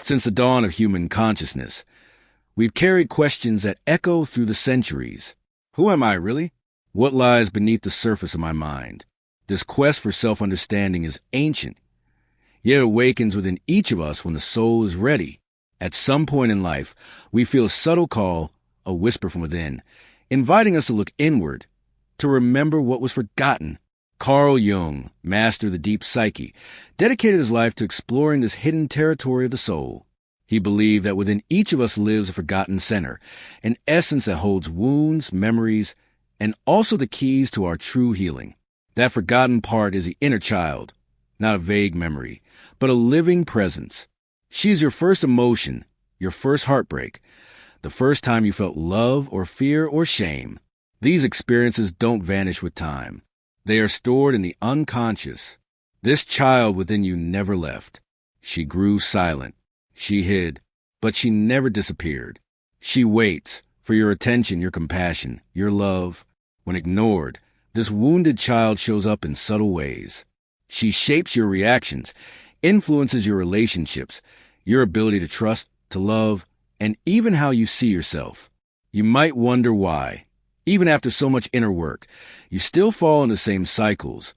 Since the dawn of human consciousness, we've carried questions that echo through the centuries. Who am I, really? What lies beneath the surface of my mind? This quest for self-understanding is ancient, yet it awakens within each of us when the soul is ready. At some point in life, we feel a subtle call, a whisper from within, inviting us to look inward, to remember what was forgotten. Carl Jung, master of the deep psyche, dedicated his life to exploring this hidden territory of the soul. He believed that within each of us lives a forgotten center, an essence that holds wounds, memories, and also the keys to our true healing. That forgotten part is the inner child, not a vague memory, but a living presence. She is your first emotion, your first heartbreak, the first time you felt love or fear or shame. These experiences don't vanish with time. They are stored in the unconscious. This child within you never left. She grew silent. She hid, but she never disappeared. She waits for your attention, your compassion, your love. When ignored, this wounded child shows up in subtle ways. She shapes your reactions, influences your relationships, your ability to trust, to love, and even how you see yourself. You might wonder why, even after so much inner work, you still fall in the same cycles,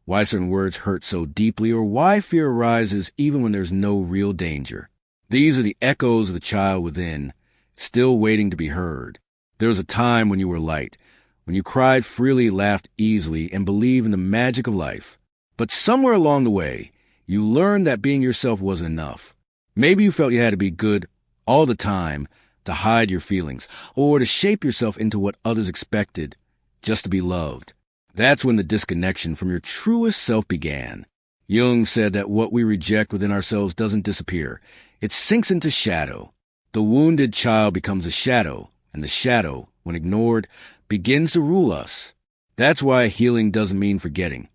why certain words hurt so deeply, or why fear arises even when there's no real danger. These are the echoes of the child within, still waiting to be heard. There was a time when you were light, when you cried freely, laughed easily, and believed in the magic of life. But somewhere along the way, you learned that being yourself wasn't enough. Maybe you felt you had to be good all the time to hide your feelings, or to shape yourself into what others expected, just to be loved. That's when the disconnection from your truest self began. Jung said that what we reject within ourselves doesn't disappear. It sinks into shadow. The wounded child becomes a shadow, and the shadow, when ignored, begins to rule us. That's why healing doesn't mean forgetting.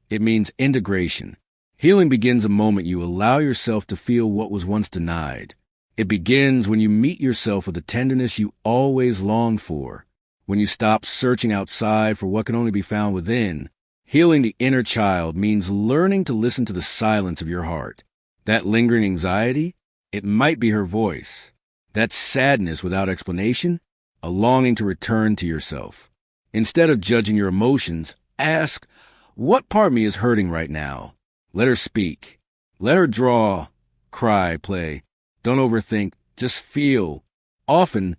It means integration. Healing begins the moment you allow yourself to feel what was once denied. It begins when you meet yourself with the tenderness you always longed for, when you stop searching outside for what can only be found within. Healing the inner child means learning to listen to the silence of your heart. That lingering anxiety, it might be her voice. That sadness without explanation, a longing to return to yourself. Instead of judging your emotions, ask, what part of me is hurting right now? Let her speak. Let her draw, cry, play. Don't overthink, just feel. Often,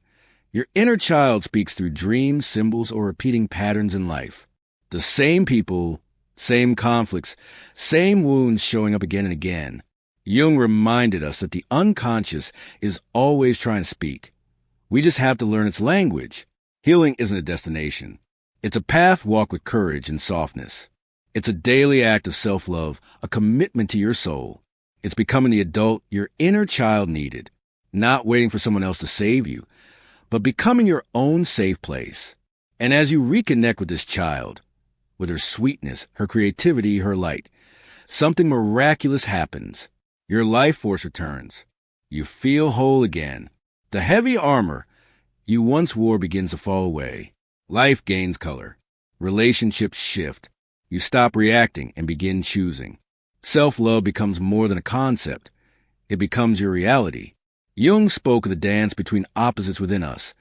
your inner child speaks through dreams, symbols, or repeating patterns in life. The same people, same conflicts, same wounds showing up again and again. Jung reminded us that the unconscious is always trying to speak. We just have to learn its language. Healing isn't a destination. It's a path walked with courage and softness. It's a daily act of self-love, a commitment to your soul. It's becoming the adult your inner child needed, not waiting for someone else to save you, but becoming your own safe place. And as you reconnect with this child, with her sweetness, her creativity, her light, something miraculous happens. Your life force returns. You feel whole again. The heavy armor you once wore begins to fall away. Life gains color. Relationships shift. You stop reacting and begin choosing. Self-love becomes more than a concept. It becomes your reality. Jung spoke of the dance between opposites within us,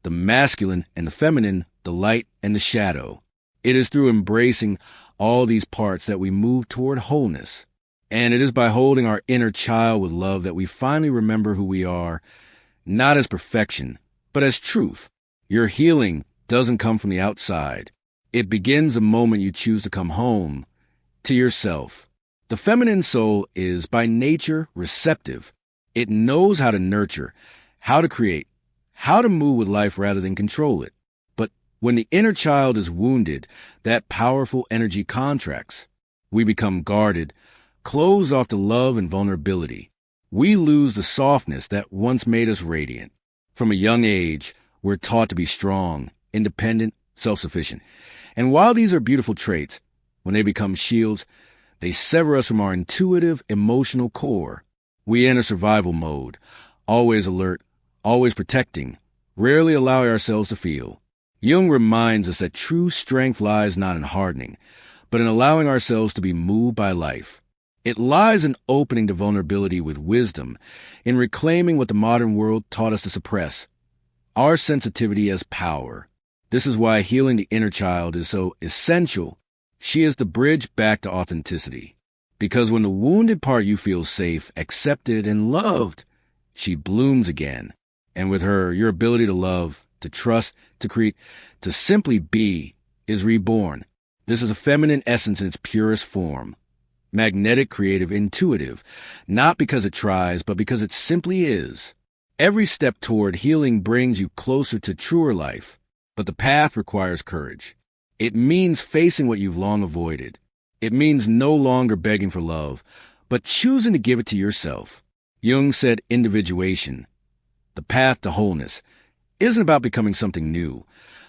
the masculine and the feminine, the light and the shadow. It is through embracing all these parts that we move toward wholeness. And it is by holding our inner child with love that we finally remember who we are, not as perfection, but as truth. Your healing doesn't come from the outside. It begins the moment you choose to come home to yourself. The feminine soul is, by nature, receptive. It knows how to nurture, how to create, how to move with life rather than control it. But when the inner child is wounded, that powerful energy contracts. We become guarded, closed off to love and vulnerability. We lose the softness that once made us radiant. From a young age, we're taught to be strong, independent, self-sufficient. And while these are beautiful traits, when they become shields, they sever us from our intuitive, emotional core. We enter survival mode, always alert, always protecting, rarely allowing ourselves to feel. Jung reminds us that true strength lies not in hardening, but in allowing ourselves to be moved by life. It lies in opening to vulnerability with wisdom, in reclaiming what the modern world taught us to suppress, our sensitivity as power. This is why healing the inner child is so essential. She is the bridge back to authenticity. Because when the wounded part you feel safe, accepted, and loved, she blooms again. And with her, your ability to love, to trust, to create, to simply be, is reborn. This is a feminine essence in its purest form. Magnetic, creative, intuitive, not because it tries, but because it simply is. Every step toward healing brings you closer to truer life, but the path requires courage. It means facing what you've long avoided. It means no longer begging for love, but choosing to give it to yourself. Jung said individuation, the path to wholeness, isn't about becoming something new,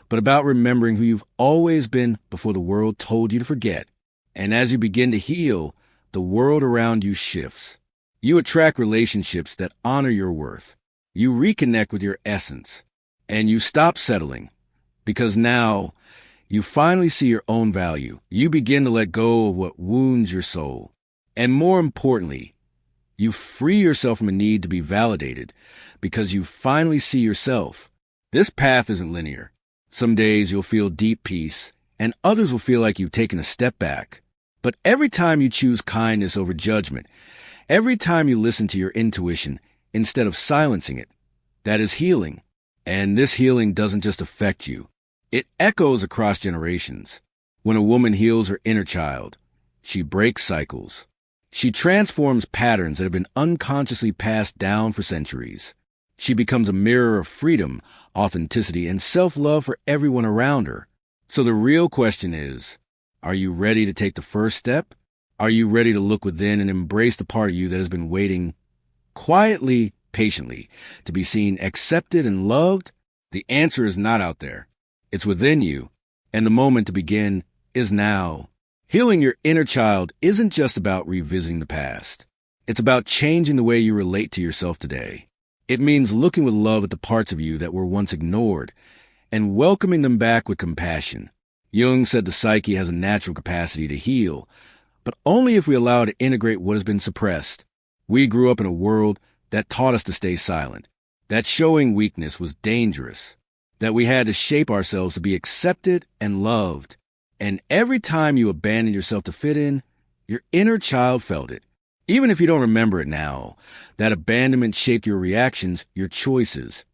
but about remembering who you've always been before the world told you to forget. And as you begin to heal, the world around you shifts. You attract relationships that honor your worth. You reconnect with your essence. And you stop settling. Because now, you finally see your own value. You begin to let go of what wounds your soul. And more importantly, you free yourself from a need to be validated because you finally see yourself. This path isn't linear. Some days you'll feel deep peace, and others will feel like you've taken a step back. But every time you choose kindness over judgment, every time you listen to your intuition instead of silencing it, that is healing. And this healing doesn't just affect you. It echoes across generations. When a woman heals her inner child, she breaks cycles. She transforms patterns that have been unconsciously passed down for centuries. She becomes a mirror of freedom, authenticity, and self-love for everyone around her. So the real question is, are you ready to take the first step? Are you ready to look within and embrace the part of you that has been waiting quietly, patiently, to be seen, accepted, and loved? The answer is not out there. It's within you, and the moment to begin is now. Healing your inner child isn't just about revisiting the past. It's about changing the way you relate to yourself today. It means looking with love at the parts of you that were once ignored and welcoming them back with compassion. Jung said the psyche has a natural capacity to heal, but only if we allow it to integrate what has been suppressed. We grew up in a world that taught us to stay silent, that showing weakness was dangerous, that we had to shape ourselves to be accepted and loved. And every time you abandoned yourself to fit in, your inner child felt it. Even if you don't remember it now, that abandonment shaped your reactions, your choices,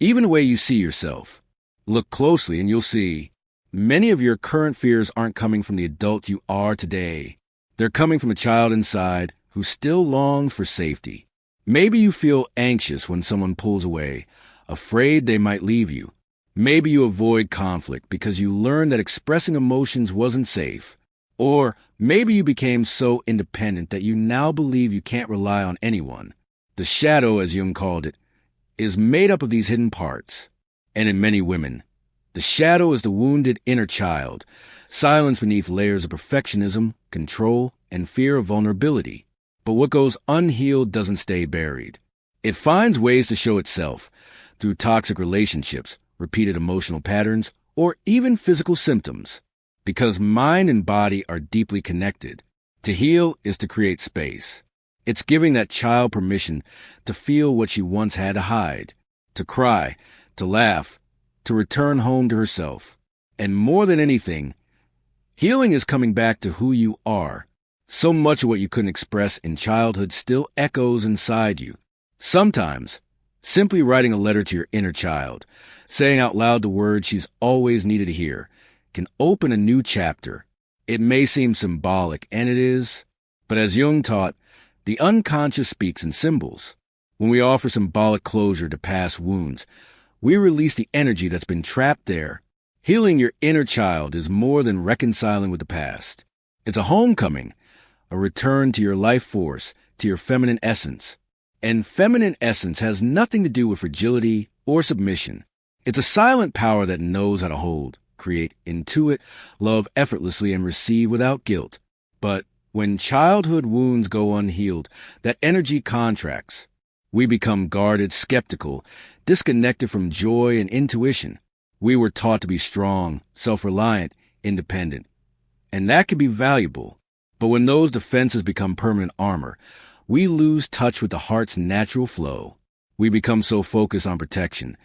even the way you see yourself. Look closely and you'll see many of your current fears aren't coming from the adult you are today. They're coming from a child inside who still longs for safety. Maybe you feel anxious when someone pulls away, afraid they might leave you. Maybe you avoid conflict because you learned that expressing emotions wasn't safe. Or maybe you became so independent that you now believe you can't rely on anyone. The shadow, as Jung called it, is made up of these hidden parts. And in many women, the shadow is the wounded inner child, silenced beneath layers of perfectionism, control, and fear of vulnerability. But what goes unhealed doesn't stay buried. It finds ways to show itself through toxic relationships, repeated emotional patterns, or even physical symptoms. Because mind and body are deeply connected. To heal is to create space. It's giving that child permission to feel what she once had to hide, to cry, to laugh, to return home to herself. And more than anything, healing is coming back to who you are. So much of what you couldn't express in childhood still echoes inside you. Sometimes, simply writing a letter to your inner child, saying out loud the words she's always needed to hear, can open a new chapter. It may seem symbolic, and it is, but as Jung taught, the unconscious speaks in symbols. When we offer symbolic closure to past wounds, we release the energy that's been trapped there. Healing your inner child is more than reconciling with the past. It's a homecoming, a return to your life force, to your feminine essence. And feminine essence has nothing to do with fragility or submission. It's a silent power that knows how to hold, create, intuit, love effortlessly, and receive without guilt. But when childhood wounds go unhealed, that energy contracts. We become guarded, skeptical, disconnected from joy and intuition. We were taught to be strong, self-reliant, independent. And that can be valuable. But when those defenses become permanent armor, we lose touch with the heart's natural flow. We become so focused on protection,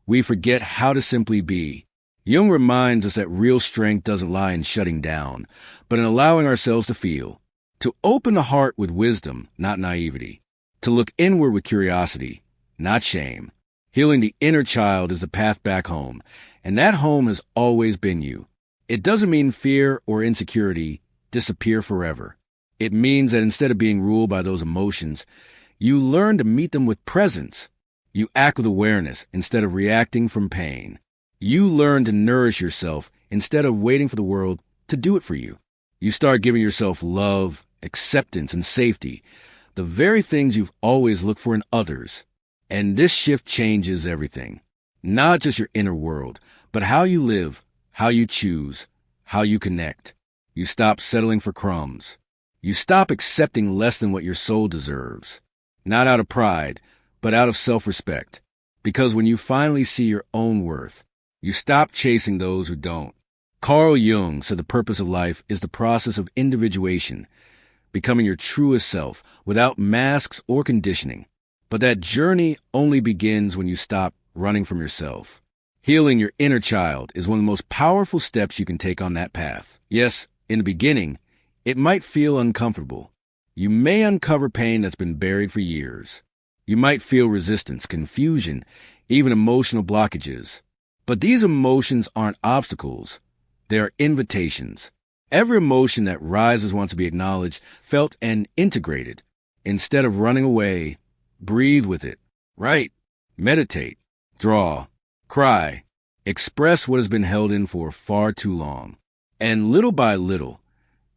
we forget how to simply be. Jung reminds us that real strength doesn't lie in shutting down, but in allowing ourselves to feel. To open the heart with wisdom, not naivety. To look inward with curiosity, not shame. Healing the inner child is the path back home, and that home has always been you. It doesn't mean fear or insecurity disappear forever. It means that instead of being ruled by those emotions, you learn to meet them with presence. You act with awareness instead of reacting from pain. You learn to nourish yourself instead of waiting for the world to do it for you. You start giving yourself love, acceptance, and safety, the very things you've always looked for in others. And this shift changes everything. Not just your inner world, but how you live, how you choose, how you connect. You stop settling for crumbs. You stop accepting less than what your soul deserves. Not out of pride, but out of self-respect. Because when you finally see your own worth, you stop chasing those who don't. Carl Jung said the purpose of life is the process of individuation, becoming your truest self without masks or conditioning. But that journey only begins when you stop running from yourself. Healing your inner child is one of the most powerful steps you can take on that path. Yes, in the beginning, it might feel uncomfortable. You may uncover pain that's been buried for years. You might feel resistance, confusion, even emotional blockages. But these emotions aren't obstacles. They are invitations. Every emotion that rises wants to be acknowledged, felt, and integrated. Instead of running away, breathe with it. Write, meditate, draw, cry, express what has been held in for far too long. And little by little,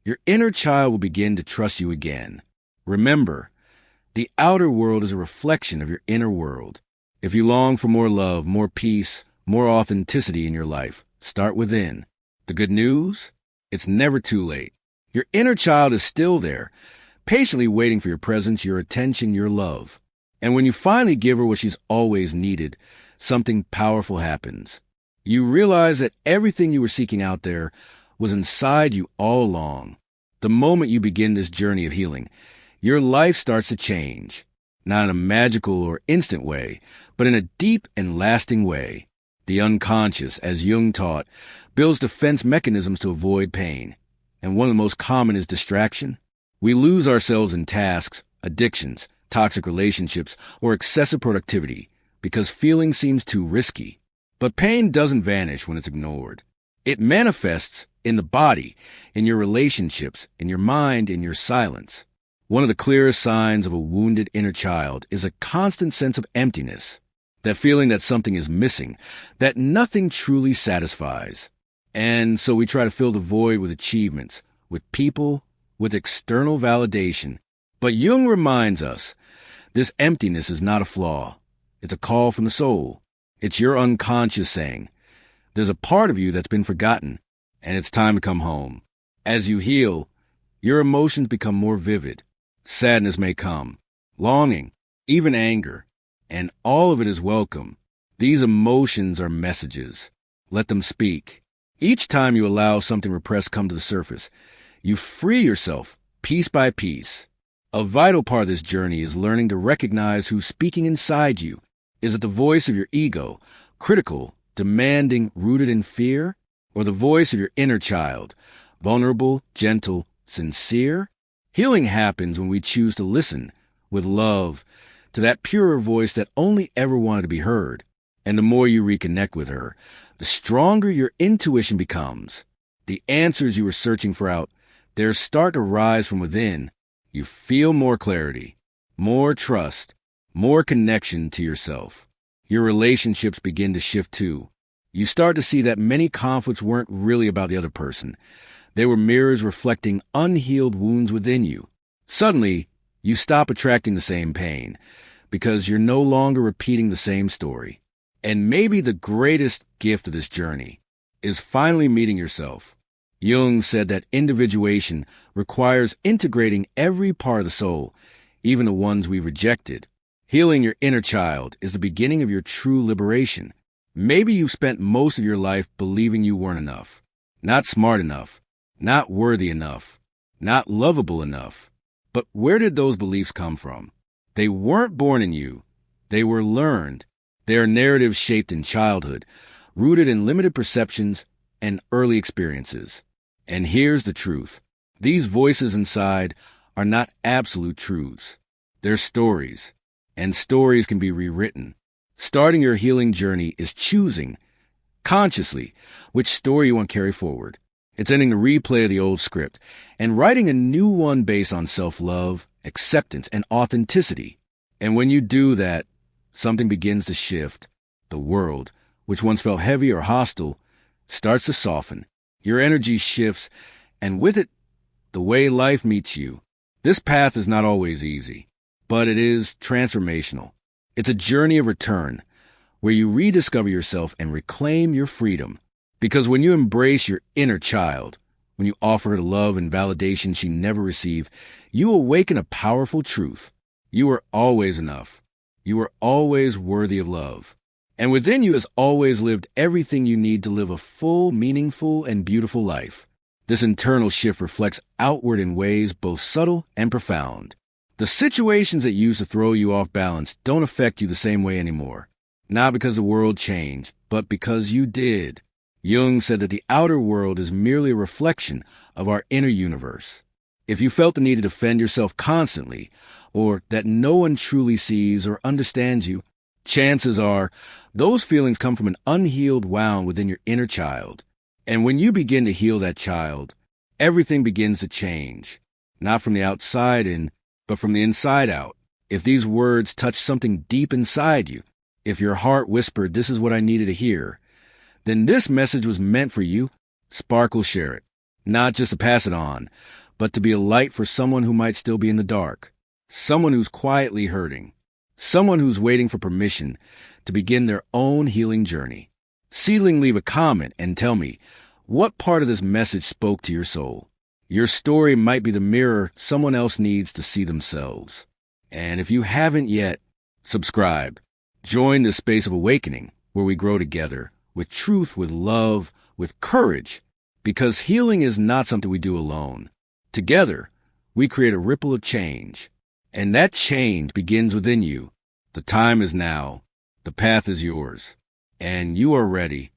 your inner child will begin to trust you again. Remember, the outer world is a reflection of your inner world. If you long for more love, more peace, more authenticity in your life, start within. The good news? It's never too late. Your inner child is still there, patiently waiting for your presence, your attention, your love. And when you finally give her what she's always needed, something powerful happens. You realize that everything you were seeking out there was inside you all along. The moment you begin this journey of healing, your life starts to change. Not in a magical or instant way, but in a deep and lasting way. The unconscious, as Jung taught, builds defense mechanisms to avoid pain. And one of the most common is distraction. We lose ourselves in tasks, addictions, toxic relationships, or excessive productivity because feeling seems too risky. But pain doesn't vanish when it's ignored. It manifests in the body, in your relationships, in your mind, in your silence. One of the clearest signs of a wounded inner child is a constant sense of emptiness. That feeling that something is missing, that nothing truly satisfies. And so we try to fill the void with achievements, with people, with external validation. But Jung reminds us, this emptiness is not a flaw. It's a call from the soul. It's your unconscious saying, there's a part of you that's been forgotten, and it's time to come home. As you heal, your emotions become more vivid. Sadness may come, longing, even anger. And all of it is welcome. These emotions are messages. Let them speak. Each time you allow something repressed come to the surface, you free yourself piece by piece. A vital part of this journey is learning to recognize who's speaking inside you. Is it the voice of your ego, critical, demanding, rooted in fear? Or the voice of your inner child, vulnerable, gentle, sincere? Healing happens when we choose to listen with love to that purer voice that only ever wanted to be heard. And the more you reconnect with her, the stronger your intuition becomes. The answers you were searching for out there start to rise from within. You feel more clarity, more trust, more connection to yourself. Your relationships begin to shift too. You start to see that many conflicts weren't really about the other person. They were mirrors reflecting unhealed wounds within you. Suddenly, you stop attracting the same pain because you're no longer repeating the same story. And maybe the greatest gift of this journey is finally meeting yourself. Jung said that individuation requires integrating every part of the soul, even the ones we rejected. Healing your inner child is the beginning of your true liberation. Maybe you've spent most of your life believing you weren't enough, not smart enough, not worthy enough, not lovable enough. But where did those beliefs come from? They weren't born in you. They were learned. They are narratives shaped in childhood, rooted in limited perceptions and early experiences. And here's the truth. These voices inside are not absolute truths. They're stories, and stories can be rewritten. Starting your healing journey is choosing, consciously, which story you want to carry forward. It's ending the replay of the old script and writing a new one based on self-love, acceptance, and authenticity. And when you do that, something begins to shift. The world, which once felt heavy or hostile, starts to soften. Your energy shifts, and with it, the way life meets you. This path is not always easy, but it is transformational. It's a journey of return, where you rediscover yourself and reclaim your freedom. Because when you embrace your inner child, when you offer her the love and validation she never received, you awaken a powerful truth. You are always enough. You are always worthy of love. And within you has always lived everything you need to live a full, meaningful, and beautiful life. This internal shift reflects outward in ways both subtle and profound. The situations that used to throw you off balance don't affect you the same way anymore. Not because the world changed, but because you did. Jung said that the outer world is merely a reflection of our inner universe. If you felt the need to defend yourself constantly, or that no one truly sees or understands you, chances are those feelings come from an unhealed wound within your inner child. And when you begin to heal that child, everything begins to change. Not from the outside in, but from the inside out. If these words touch something deep inside you, if your heart whispered, "This is what I needed to hear," then this message was meant for you. Spark will share it. Not just to pass it on, but to be a light for someone who might still be in the dark. Someone who's quietly hurting. Someone who's waiting for permission to begin their own healing journey. Seedling, leave a comment and tell me, what part of this message spoke to your soul? Your story might be the mirror someone else needs to see themselves. And if you haven't yet, subscribe. Join the space of awakening, where we grow together, with truth, with love, with courage, because healing is not something we do alone. Together, we create a ripple of change, and that change begins within you. The time is now. The path is yours, and you are ready.